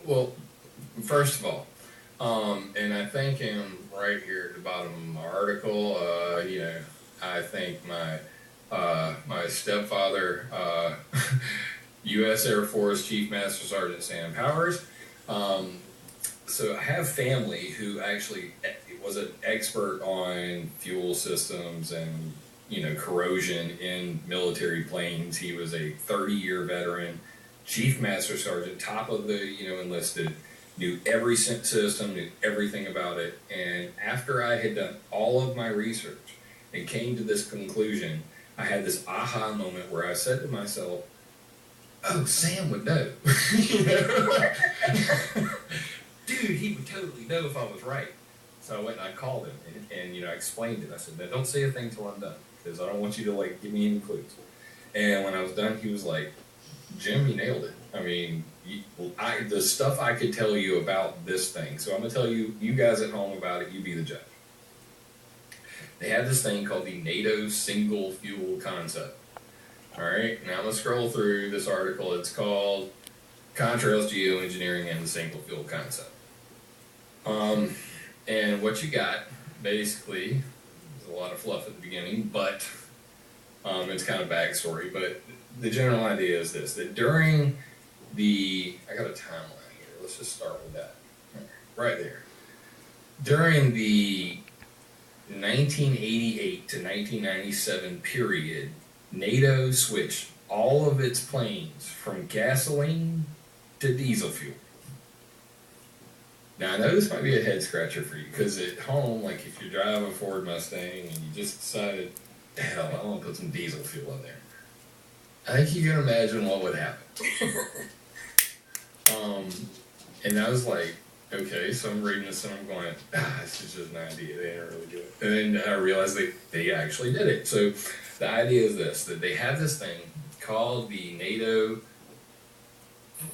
Well, first of all, and I think right here at the bottom of my article, I think my stepfather, U.S. Air Force Chief Master Sergeant Sam Powers. So I have family who actually was an expert on fuel systems and corrosion in military planes. He was a 30-year veteran, Chief Master Sergeant, top of the enlisted, knew every system, knew everything about it. And after I had done all of my research and came to this conclusion, I had this aha moment where I said to myself, "Oh, Sam would know." Dude, he would totally know if I was right. So I went and I called him and I explained it. I said, "Now, don't say a thing till I'm done, because I don't want you to give me any clues." And when I was done, he was like, "Jim, you nailed it. I mean, the stuff I could tell you about this thing. So I'm going to tell you guys at home about it. You be the judge." They have this thing called the NATO single fuel concept. All right, now let's scroll through this article. It's called Contrails, Geoengineering, and the Single Fuel Concept. And what you got, basically, there's a lot of fluff at the beginning, but it's kind of backstory. But the general idea is this, that during I got a timeline here. Let's just start with that. Right there. During the 1988 to 1997 period, NATO switched all of its planes from gasoline to diesel fuel. Now, I know this might be a head scratcher for you, because at home, if you're driving a Ford Mustang and you just decided, hell, I want to put some diesel fuel in there, I think you can imagine what would happen. And I was like, okay, so I'm reading this and I'm going, this is just an idea. They didn't really do it. And then I realized they actually did it. So the idea is this, that they have this thing called the NATO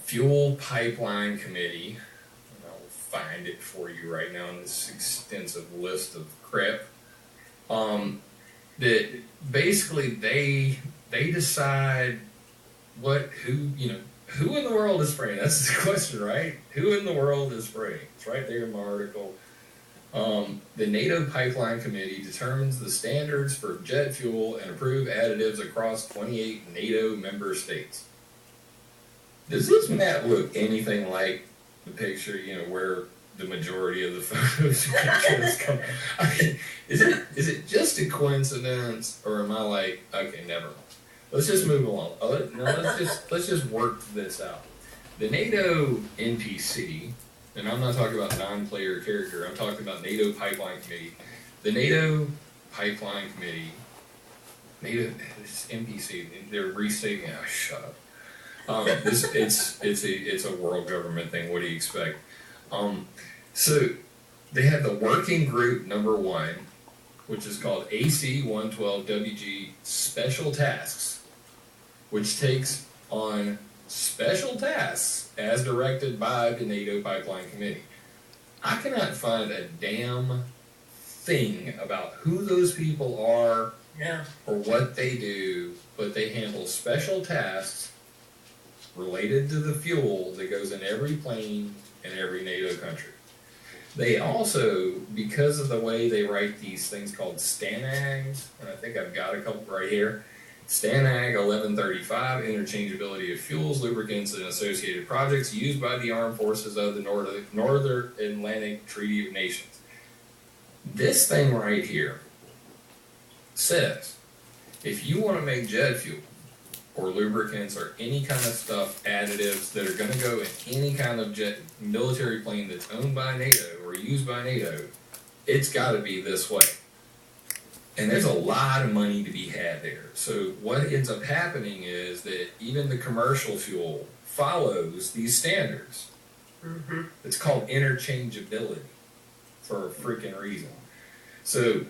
Fuel Pipeline Committee. And I'll find it for you right now in this extensive list of crap. That basically they decide who in the world is spraying? That's the question, right? Who in the world is spraying? It's right there in my article. The NATO Pipeline Committee determines the standards for jet fuel and approve additives across 28 NATO member states. Does this map look anything like the picture, where the majority of the photos come? I mean, is it just a coincidence, or am I like, okay, never mind. Let's just move along. Let's just work this out. The NATO NPC, and I'm not talking about non-player character, I'm talking about NATO Pipeline Committee. The NATO Pipeline Committee, it's NPC, they're restating, shut up. It's a world government thing. What do you expect? So they have the working group number 1, which is called AC-112WG Special Tasks, which takes on special tasks as directed by the NATO Pipeline Committee. I cannot find a damn thing about who those people are or what they do, but they handle special tasks related to the fuel that goes in every plane in every NATO country. They also, because of the way they write these things called STANAGs, and I think I've got a couple right here, STANAG 1135, interchangeability of fuels, lubricants, and associated projects used by the armed forces of the Northern Atlantic Treaty of Nations. This thing right here says, if you want to make jet fuel or lubricants or any kind of stuff, additives that are going to go in any kind of jet military plane that's owned by NATO or used by NATO, it's got to be this way. And there's a lot of money to be had there. So what ends up happening is that even the commercial fuel follows these standards. Mm-hmm. It's called interchangeability for a freaking reason. So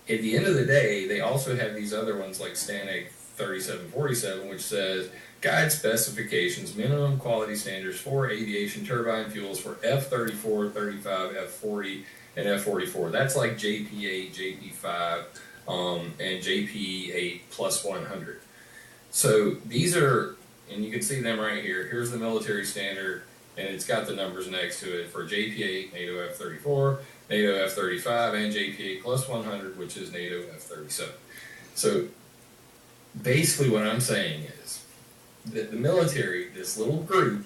at the end of the day, they also have these other ones like STANAG 3747, which says guide specifications, minimum quality standards for aviation turbine fuels for F-34, 35, F-40, and F-44. That's like JP8, JP5, and JP8 plus 100. So these are, and you can see them right here. Here's the military standard. and it's got the numbers next to it for JP8, NATO F-34, NATO F-35, and JP8 plus 100, which is NATO F-37. So basically what I'm saying is that the military, this little group,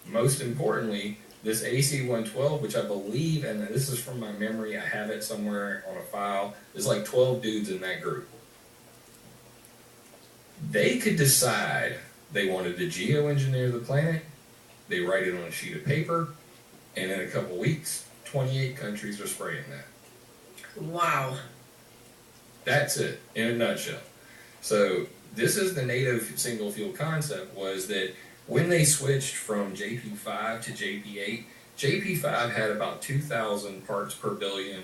most importantly, this AC-112, which I believe, and this is from my memory, I have it somewhere on a file, there's like 12 dudes in that group. They could decide they wanted to geoengineer the planet, they write it on a sheet of paper, and in a couple weeks, 28 countries are spraying that. Wow. That's it, in a nutshell. So this is the NATO single fuel concept, was that when they switched from JP5 to JP8, JP5 had about 2,000 parts per billion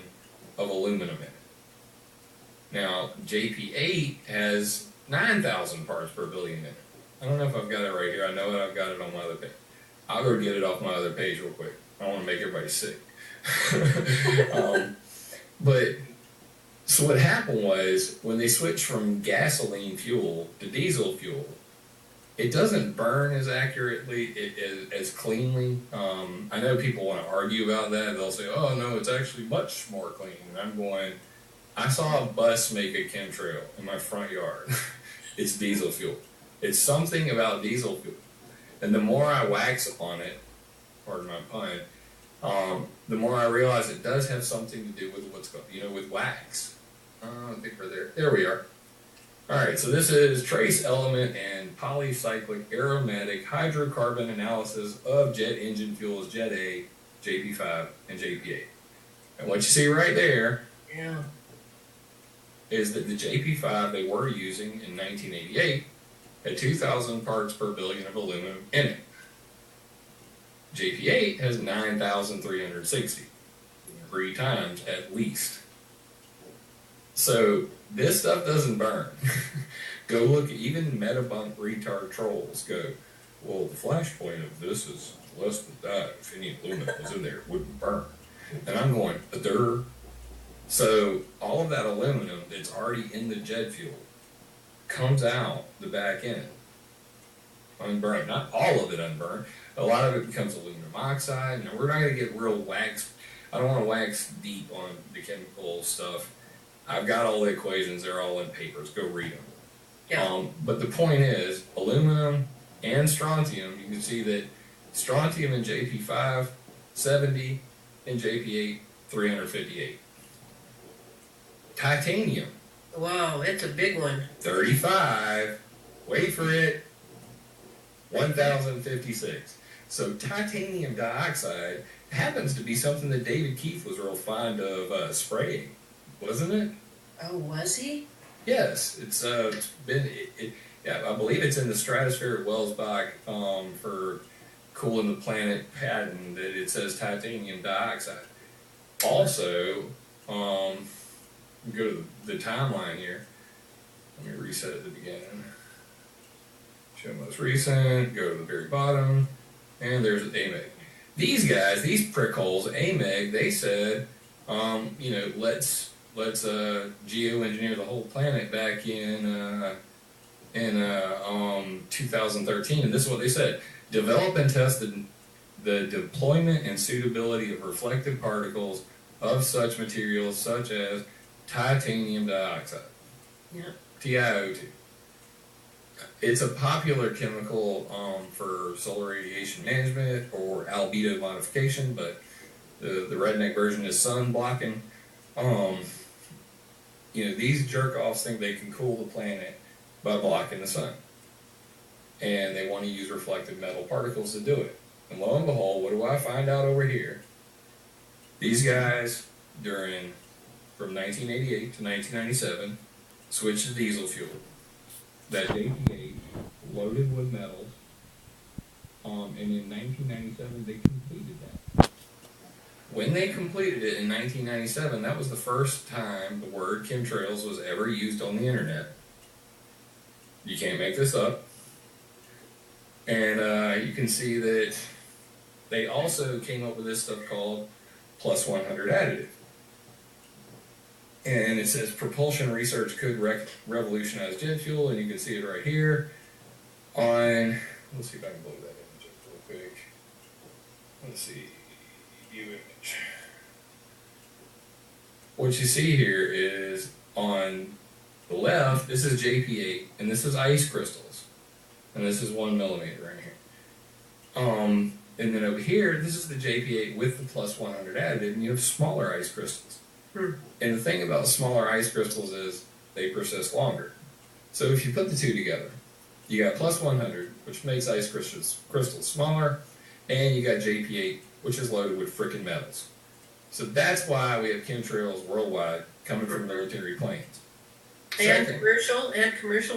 of aluminum in it. Now, JP8 has 9,000 parts per billion in it. I don't know if I've got it right here. I know that I've got it on my other page. I'll go get it off my other page real quick. I don't want to make everybody sick. But so what happened was, when they switched from gasoline fuel to diesel fuel, it doesn't burn as accurately, as cleanly. I know people want to argue about that. They'll say, oh no, it's actually much more clean. And I'm going, I saw a bus make a chemtrail in my front yard. It's diesel fuel. It's something about diesel fuel. And the more I wax on it, pardon my pun, the more I realize it does have something to do with what's called, with wax. I think we're there. There we are. All right, so this is trace element and polycyclic aromatic hydrocarbon analysis of jet engine fuels, Jet A, JP5, and JP8. And what you see right there, is that the JP5 they were using in 1988 had 2,000 parts per billion of aluminum in it. JP8 has 9,360, 3 times at least. So this stuff doesn't burn. Go look, even metabunk retard trolls go, well, the flash point of this is less than that. If any aluminum was in there, it wouldn't burn. And I'm going, so all of that aluminum that's already in the jet fuel comes out the back end unburned. Not all of it unburned. A lot of it becomes aluminum oxide. Now, we're not going to get real wax. I don't want to wax deep on the chemical stuff. I've got all the equations. They're all in papers. Go read them. Yeah. But the point is, aluminum and strontium, you can see that strontium in JP5, 70, in JP8, 358. Titanium. Wow, that's a big one. 35. Wait for it. 1,056. So titanium dioxide happens to be something that David Keith was real fond of spraying, wasn't it? Oh, was he? Yes, it's been. Yeah, I believe it's in the stratosphere at Welsbach for cooling the planet patent that it says titanium dioxide. Also, go to the timeline here. Let me reset at the beginning. Show most recent. Go to the very bottom, and there's AMEG. These guys, these prickholes, AMEG, they said, let's geoengineer the whole planet back in 2013, and this is what they said: develop and test the deployment and suitability of reflective particles of such materials such as titanium dioxide, TiO2. It's a popular chemical for solar radiation management or albedo modification, but the redneck version is sun blocking. These jerk-offs think they can cool the planet by blocking the sun. And they want to use reflective metal particles to do it. And lo and behold, what do I find out over here? These guys, from 1988 to 1997, switched to diesel fuel. That JP8 loaded with metals. And in 1997, they completed that. When they completed it in 1997, that was the first time the word chemtrails was ever used on the internet. You can't make this up. And you can see that they also came up with this stuff called plus 100 additive. And it says propulsion research could revolutionize jet fuel, and you can see it right here on, let's see if I can blow that image up real quick. let's see, view image. What you see here is on the left, this is JP8, and this is ice crystals, and this is 1 millimeter right here. And then over here, this is the JP8 with the plus 100 additive, and you have smaller ice crystals. And the thing about smaller ice crystals is they persist longer. So if you put the two together, you got plus 100, which makes ice crystals smaller, and you got JP8, which is loaded with frickin' metals. So that's why we have chemtrails worldwide coming from military planes. And commercial,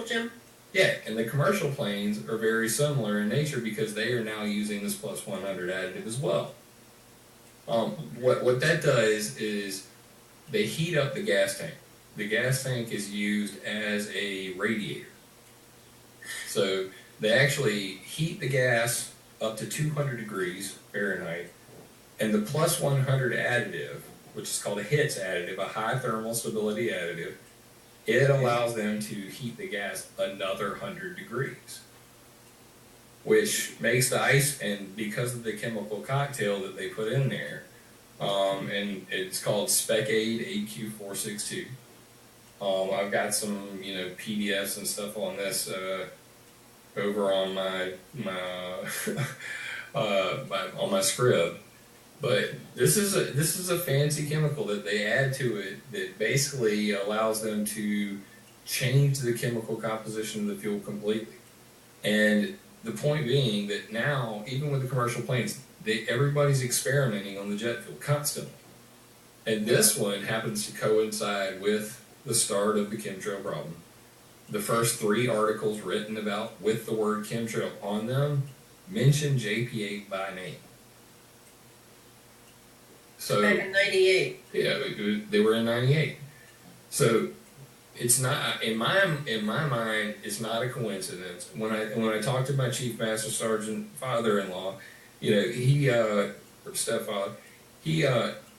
Jim? Yeah, and the commercial planes are very similar in nature because they are now using this plus 100 additive as well. What that does is they heat up the gas tank. The gas tank is used as a radiator. So they actually heat the gas up to 200 degrees Fahrenheit, and the plus 100 additive, which is called a HITS additive, a high thermal stability additive, it allows them to heat the gas another 100 degrees, which makes the ice, and because of the chemical cocktail that they put in there, and it's called SpecAid AQ462. I've got some, PDFs and stuff on this over on my on my script. But this is a fancy chemical that they add to it that basically allows them to change the chemical composition of the fuel completely. And the point being that now, even with the commercial planes, everybody's experimenting on the jet fuel constantly. And this one happens to coincide with the start of the chemtrail problem. The first 3 articles written about with the word chemtrail on them mention JP8 by name. So back in 98. Yeah, they were in 98. So it's not, in my mind, it's not a coincidence. When I talked to my chief master sergeant father-in-law, or stepfather, he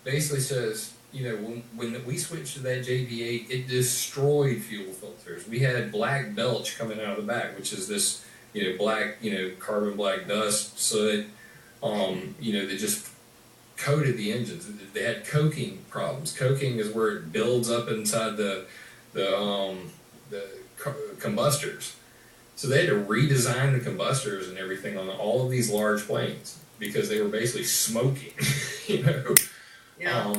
basically says, when we switched to that JP8, it destroyed fuel filters. We had black belch coming out of the back, which is this, black, carbon black dust soot, that just coated the engines. They had coking problems. Coking is where it builds up inside the combustors. So they had to redesign the combustors and everything on all of these large planes because they were basically smoking, Yeah.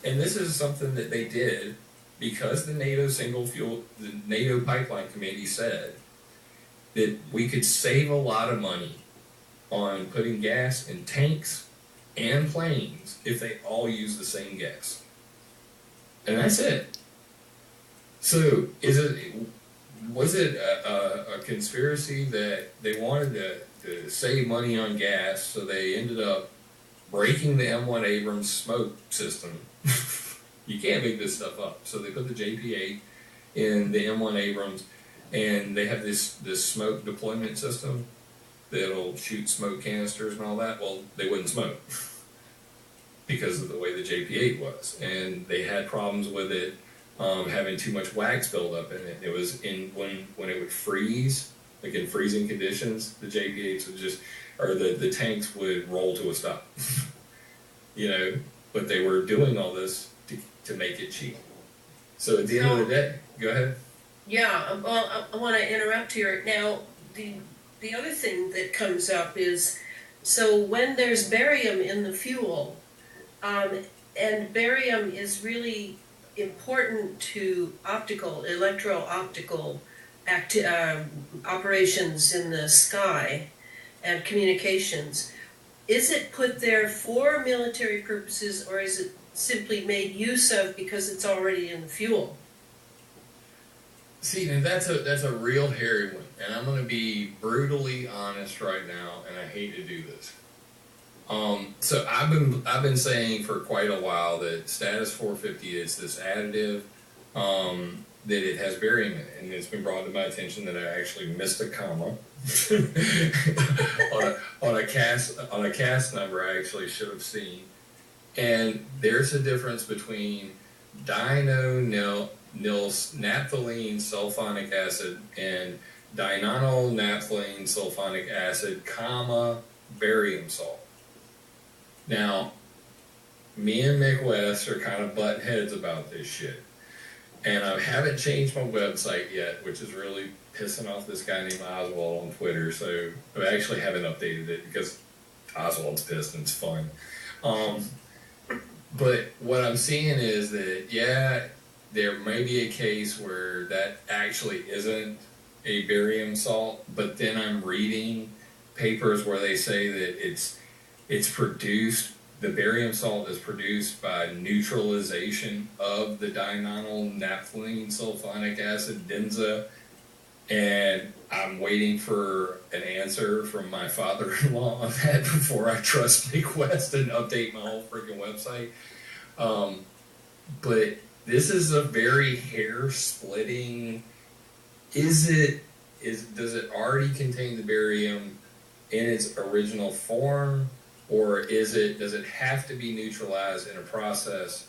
And this is something that they did because the NATO Pipeline Committee said that we could save a lot of money on putting gas in tanks and planes if they all use the same gas. And that's it. So was it a conspiracy that they wanted to save money on gas, so they ended up breaking the M1 Abrams smoke system? You can't make this stuff up. So they put the JP8 in the M1 Abrams, and they have this smoke deployment system that'll shoot smoke canisters and all that. Well, they wouldn't smoke because of the way the JP8 was, and they had problems with it having too much wax build up in it. It was when it would freeze, like in freezing conditions, the JP8s would just, or the tanks would roll to a stop. But they were doing all this to make it cheap. So at the end of the day, go ahead. Yeah, well, I want to interrupt here. Now, the other thing that comes up is, so when there's barium in the fuel, and barium is really important to electro-optical operations in the sky and communications, is it put there for military purposes, or is it simply made use of because it's already in the fuel? See, and that's a real hairy one, and I'm going to be brutally honest right now, and I hate to do this. So I've been saying for quite a while that status 450 is this additive that it has barium in it, and it's been brought to my attention that I actually missed a comma on a cast number I actually should have seen. And there's a difference between naphthalene sulfonic acid and dinonyl naphthalene sulfonic acid, barium salt. Now, me and Mick West are kind of butting heads about this shit. And I haven't changed my website yet, which is really pissing off this guy named Oswald on Twitter. So I actually haven't updated it because Oswald's pissed and it's fun. But what I'm seeing is that, yeah, there may be a case where that actually isn't a barium salt, but then I'm reading papers where they say that it's produced, the barium salt is produced by neutralization of the dinyl naphthalene sulfonic acid denza, and I'm waiting for an answer from my father-in-law on that before I trust Nick West and update my whole freaking website. But this is a very hair-splitting. Does it already contain the barium in its original form, or does it have to be neutralized in a process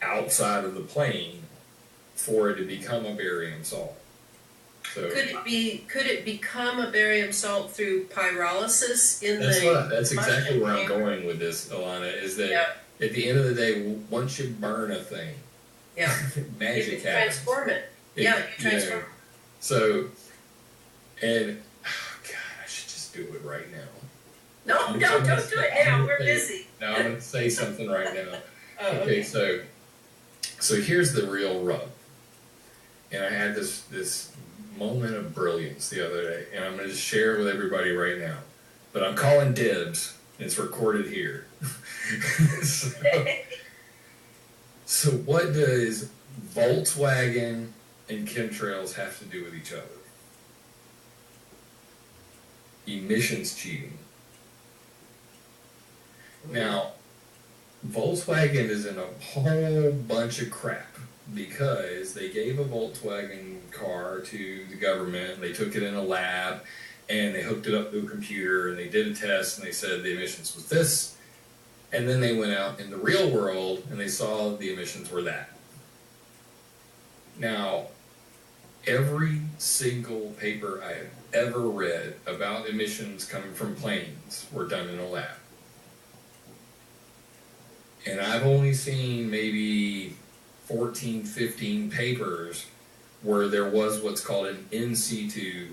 outside of the plane for it to become a barium salt? So Could it become a barium salt through pyrolysis in that's exactly where I'm going with this, Elana, is that at the end of the day, once you burn a thing, magic happens. Transform it. You transform it. So, and God, I should just do it right now. No, don't do it now. We're busy. No, I'm going to say something right now. Okay, so here's the real rub. And I had this moment of brilliance the other day, and I'm going to just share it with everybody right now. But I'm calling dibs, and it's recorded here. So what does Volkswagen and chemtrails have to do with each other? Emissions cheating. Now, Volkswagen is in a whole bunch of crap because they gave a Volkswagen car to the government, they took it in a lab, and they hooked it up to a computer, and they did a test, and they said the emissions was this, and then they went out in the real world, and they saw the emissions were that. Now, every single paper I have ever read about emissions coming from planes were done in a lab. And I've only seen maybe 14, 15 papers where there was what's called an in situ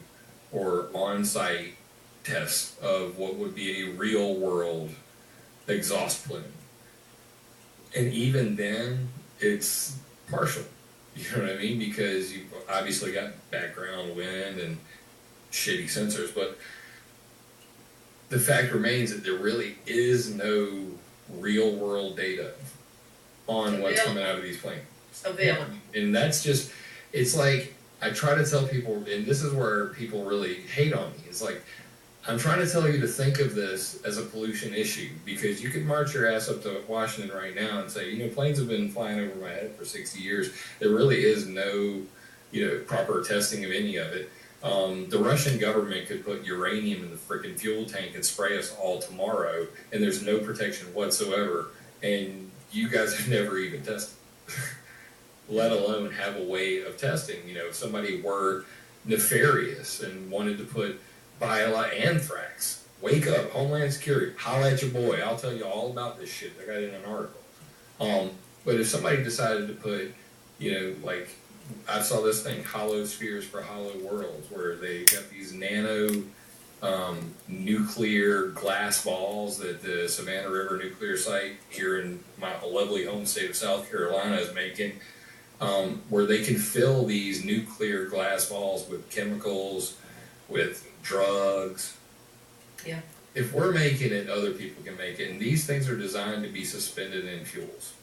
or on-site test of what would be a real-world exhaust plume. And even then, it's partial. You know what I mean? Because you've obviously got background wind and shitty sensors, but the fact remains that there really is no real-world data on what's coming out of these planes. available. And that's just, it's like, I try to tell people, and this is where people really hate on me, it's like, I'm trying to tell you to think of this as a pollution issue, because you could march your ass up to Washington right now and say, planes have been flying over my head for 60 years. There really is no, proper testing of any of it. The Russian government could put uranium in the frickin' fuel tank and spray us all tomorrow, and there's no protection whatsoever, and you guys have never even tested, let alone have a way of testing. If somebody were nefarious and wanted to put dialoque anthrax, wake up, Homeland Security, holla at your boy, I'll tell you all about this shit. I got it in an article. But if somebody decided to put, like, I saw this thing, hollow spheres for hollow worlds, where they got these nano nuclear glass balls that the Savannah River nuclear site here in my lovely home state of South Carolina is making, where they can fill these nuclear glass balls with chemicals, with drugs. Yeah. If we're making it, other people can make it, and these things are designed to be suspended in fuels.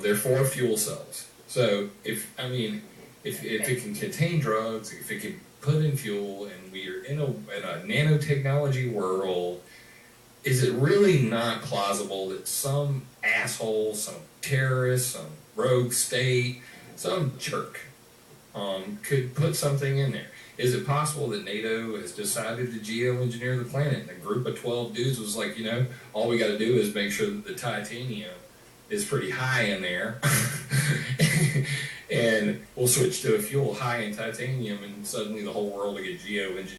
They're for fuel cells. So if it can contain drugs, if it can put in fuel, and we are in a nanotechnology world, is it really not plausible that some asshole, some terrorist, some rogue state, some jerk could put something in there? Is it possible that NATO has decided to geoengineer the planet, and a group of 12 dudes was like, all we got to do is make sure that the titanium is pretty high in there, and we'll switch to a fuel high in titanium, and suddenly the whole world will get geoengineered.